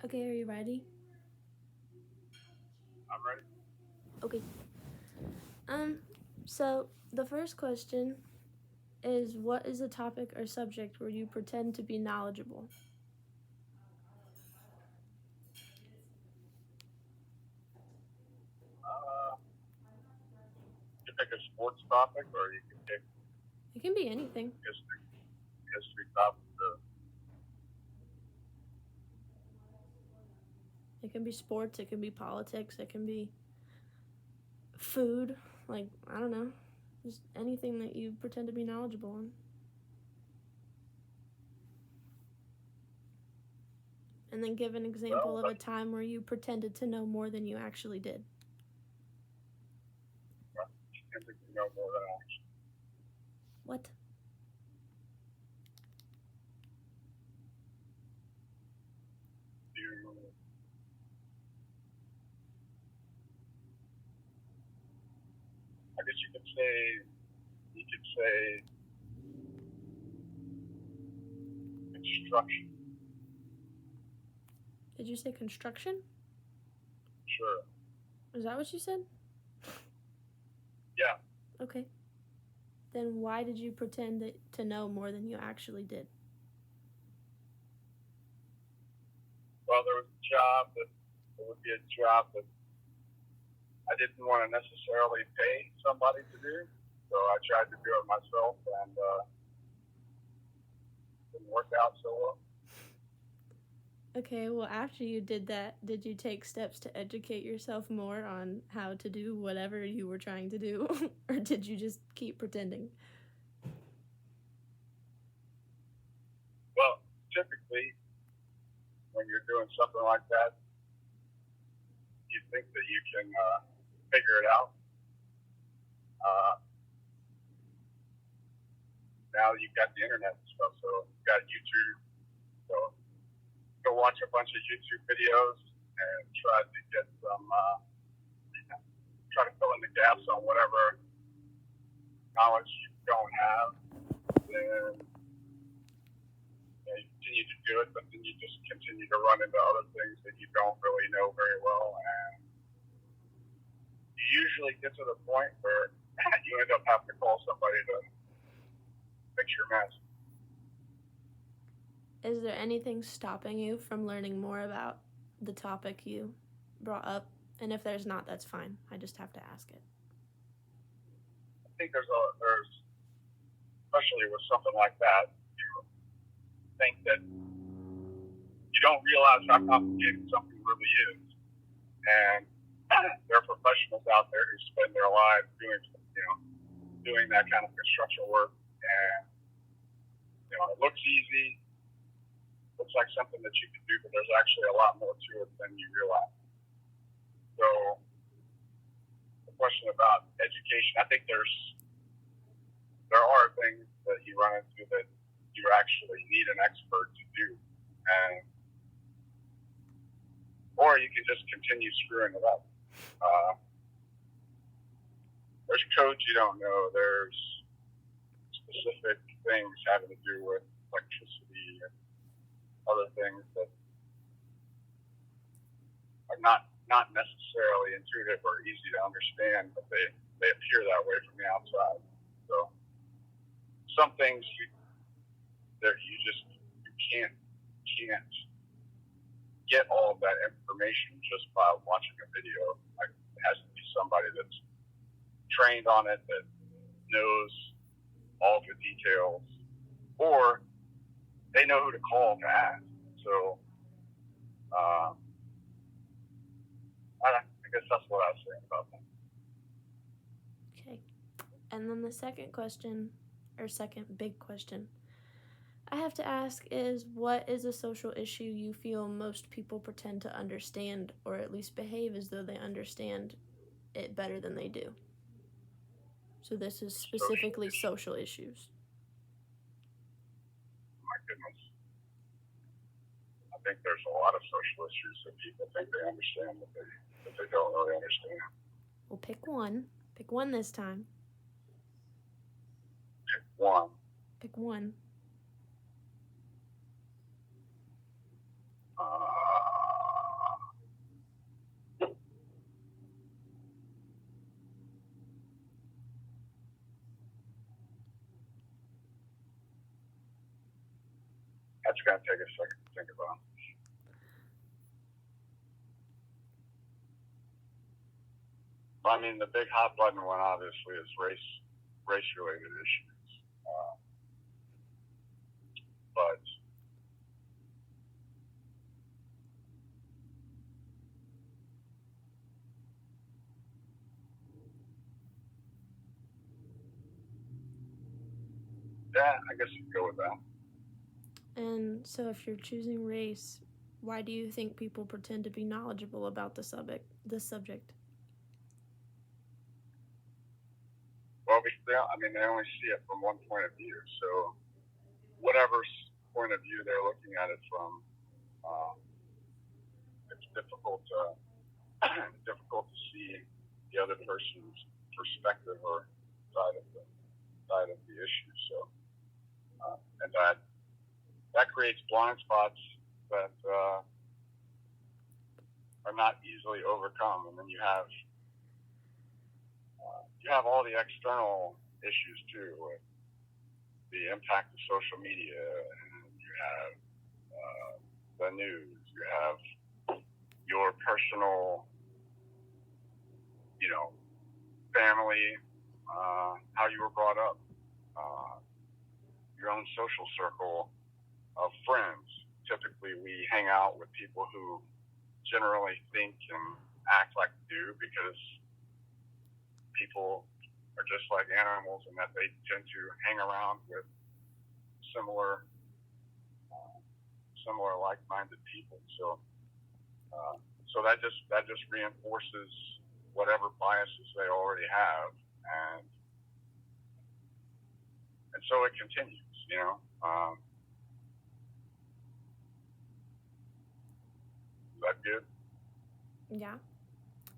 Okay, are you ready? I'm ready. Okay. Um, so the first question is, what is a topic or subject where you pretend to be knowledgeable? Uh, you can pick a sports topic, or you can pick It can be anything. history topic. It can be sports, it can be politics, it can be food, like, I don't know, just anything that you pretend to be knowledgeable on. And then give an example Well, of a that's time where you pretended to know more than you actually did. you can think you know more than I actually What? do. I guess you could say construction. Did you say construction? Sure. Is that what you said? Yeah. Okay. Then why did you pretend to know more than you actually did? Well, there was a job that it would be a job that I didn't want to necessarily pay somebody to do, so I tried to do it myself, and it didn't work out so well. Okay, well, after you did that, did you take steps to educate yourself more on how to do whatever you were trying to do? Or did you just keep pretending? Well, typically, when you're doing something like that, you think that you can figure it out. Uh, Now you've got the internet and stuff, so you've got YouTube. So go watch a bunch of YouTube videos and try to get some, try to fill in the gaps on whatever knowledge you don't have. Then you continue to do it, but then you just continue to run into other things that you don't really know very well, and you usually get to the point where you end up having to call somebody to fix your mess. Is there anything stopping you from learning more about the topic you brought up? And if there's not, that's fine. I just have to ask it. I think there's especially with something like that, you think that you don't realize how complicated something really is. And there are professionals out there who spend their lives doing that kind of construction work, and it looks easy, looks like something that you can do, but there's actually a lot more to it than you realize. So the question about education, I think there are things that you run into that you actually need an expert to do, and or you can just continue screwing it up. Uh, there's codes you don't know. There's specific things having to do with electricity and other things that are not necessarily intuitive or easy to understand, but they appear that way from the outside. So some things you just you can't get all of that information just by watching a video. Like, it has to be somebody that's trained on it, that knows all the details, or they know who to call to ask. So uh, I guess that's what I was saying about that. Okay. And then the second question, or second big question, I have to ask is, what is a social issue you feel most people pretend to understand, or at least behave as though they understand it better than they do? So this is Social specifically issue. social issues. My goodness, I think there's a lot of social issues that people think they understand that they don't really understand. Well, pick one. Pick one this time. One, Pick one. uh, That's going to take a second to think about. I mean, the big hot button one obviously is race-related issues, but yeah, I guess you could go with that. And so, if you're choosing race, why do you think people pretend to be knowledgeable about the subject? Well, they only see it from one point of view. So, whatever point of view they're looking at it from, it's difficult to see the other person's perspective or side of the issue. So, and that creates blind spots that are not easily overcome. And then you have all the external issues too, with the impact of social media, and you have the news, you have your personal, family, how you were brought up, your own social circle of friends. Typically, we hang out with people who generally think and act like we do, because people are just like animals in that they tend to hang around with similar like-minded people. So that just reinforces whatever biases they already have, and so it continues. Is that good? Yeah,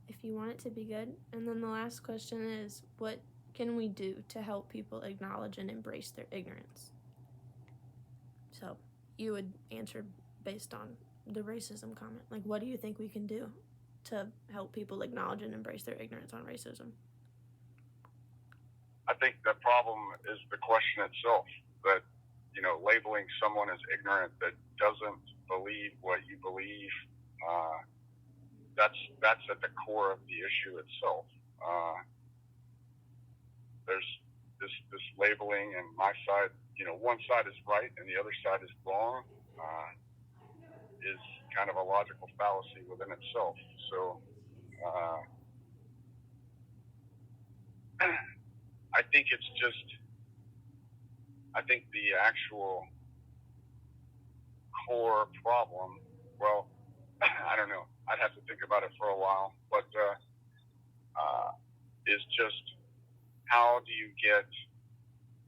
if you want it to be good. And then the last question is, what can we do to help people acknowledge and embrace their ignorance? So you would answer based on the racism comment. Like, what do you think we can do to help people acknowledge and embrace their ignorance on racism? I think the problem is the question itself, that, labeling someone as ignorant that doesn't believe what you believe, that's at the core of the issue itself. There's this labeling, and my side, one side is right and the other side is wrong, is kind of a logical fallacy within itself. So I think the actual core problem, well, I don't know, I'd have to think about it for a while, but is just, how do you get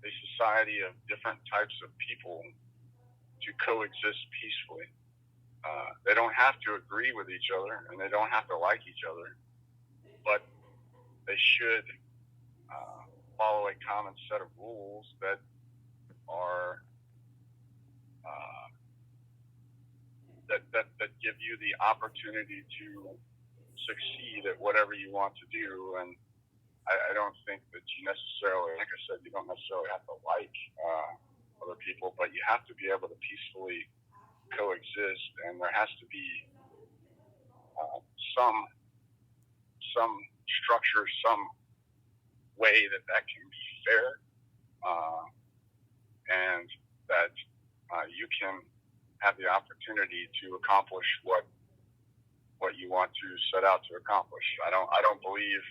a society of different types of people to coexist peacefully? They don't have to agree with each other, and they don't have to like each other, but they should follow a common set of rules that are that give you the opportunity to succeed at whatever you want to do. And I don't think that you necessarily, like I said, you don't necessarily have to like other people, but you have to be able to peacefully coexist, and there has to be some structure, some way that can be fair, and that you can have the opportunity to accomplish what you want to set out to accomplish. I don't believe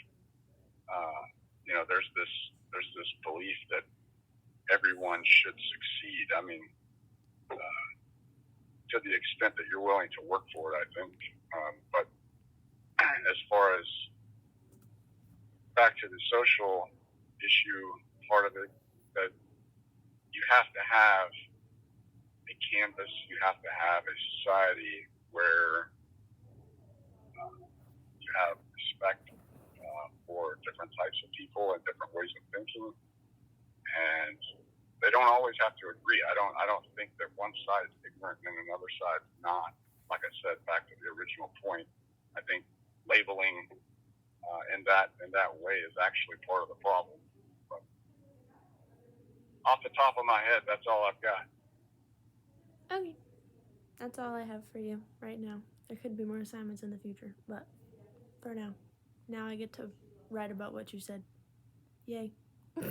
there's this belief that everyone should succeed. I mean, to the extent that you're willing to work for it, I think. But as far as back to the social issue part of it, that you have to have a canvas, you have to have a society where you have respect for different types of people and different ways of thinking, and they don't always have to agree. I don't think that one side is ignorant and another side is not. Like I said, back to the original point, I think labeling in that way is actually part of the problem. But off the top of my head, that's all I've got. Okay. That's all I have for you right now. There could be more assignments in the future, but for now I get to write about what you said. Yay. Well,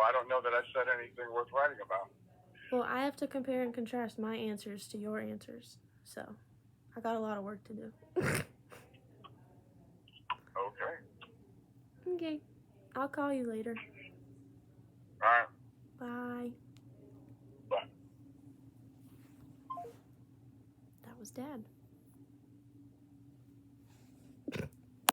I don't know that I said anything worth writing about. Well, I have to compare and contrast my answers to your answers, so I got a lot of work to do. Okay. Okay. I'll call you later. All right. Bye. Bye. That was Dad.